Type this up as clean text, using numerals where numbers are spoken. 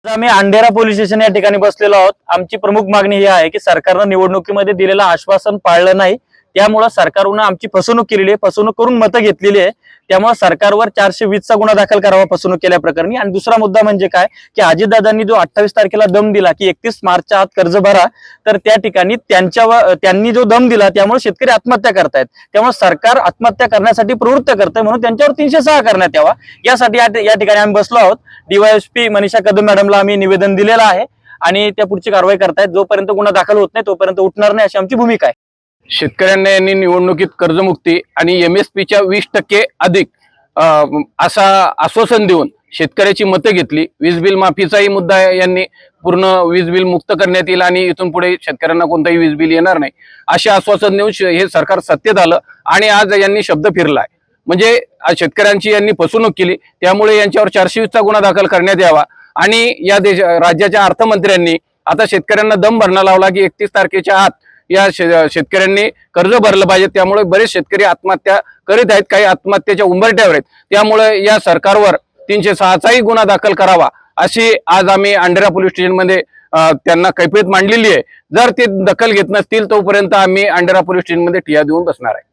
आम्ही अंधेरा police station या ठिकाणी बसलेलो आहोत। आमची प्रमुख मागणी ही आहे की सरकारनं निवडणुकीमध्ये दिलेलं आश्वासन पाळलं नाही, त्यामुळे सरकारनं आमची फसवणूक केलेली आहे, फसवणूक करून मतं घेतलेली आहे। त्यामुळे सरकारवर 420 चा गुन्हा दाखल करावा फसवणूक केल्याप्रकरणी। आणि दुसरा मुद्दा म्हणजे काय की अजितदादांनी जो 28 तारखेला दम दिला की 31 मार्चच्या आत कर्ज भरा, तर त्या ठिकाणी त्यांनी जो दम दिला त्यामुळे शेतकरी आत्महत्या करतायत। त्यामुळे सरकार आत्महत्या करण्यासाठी प्रवृत्त करतंय, म्हणून त्यांच्यावर 306 करण्यात यावा यासाठी या ठिकाणी आम्ही बसलो आहोत। डीवायएसपी मनीषा कदम मॅडमला आम्ही निवेदन दिलेलं आहे आणि त्या पुढची कारवाई करतायत। जोपर्यंत गुन्हा दाखल होत नाही तोपर्यंत उठणार नाही अशी आमची भूमिका आहे। शेतकऱ्यांना यांनी निवडणुकीत कर्जमुक्ती आणि MSPच्या 20% अधिक असा आश्वासन देऊन शेतकऱ्याची मतं घेतली। वीज बिल माफीचाही मुद्दा यांनी पूर्ण वीज बिल मुक्त करण्यात येईल आणि इथून पुढे शेतकऱ्यांना कोणताही वीज बिल येणार नाही असे आश्वासन देऊन हे सरकार सत्तेत आलं आणि आज यांनी शब्द फिरलाय। म्हणजे शेतकऱ्यांची यांनी फसवणूक केली, त्यामुळे यांच्यावर 420 चा गुन्हा दाखल करण्यात यावा आणि या राज्याच्या अर्थमंत्र्यांनी आता शेतकऱ्यांना दम भरणा लावला की 31 तारखेच्या आत या शेतकऱ्यांनी कर्ज भरलं पाहिजे। त्यामुळे बरेच शेतकरी आत्महत्या करीत आहेत, काही आत्महत्येच्या उंबरठ्यावर आहेत। त्यामुळे या सरकारवर 306 चाही गुन्हा दाखल करावा अशी आज आम्ही अंधेरा पोलीस स्टेशन मध्ये त्यांना कैफियत मांडलेली आहे। जर ते दखल घेत नसतील तोपर्यंत आम्ही अंधेरा पोलीस स्टेशन मध्ये ठिय्या देऊन बसणार आहे।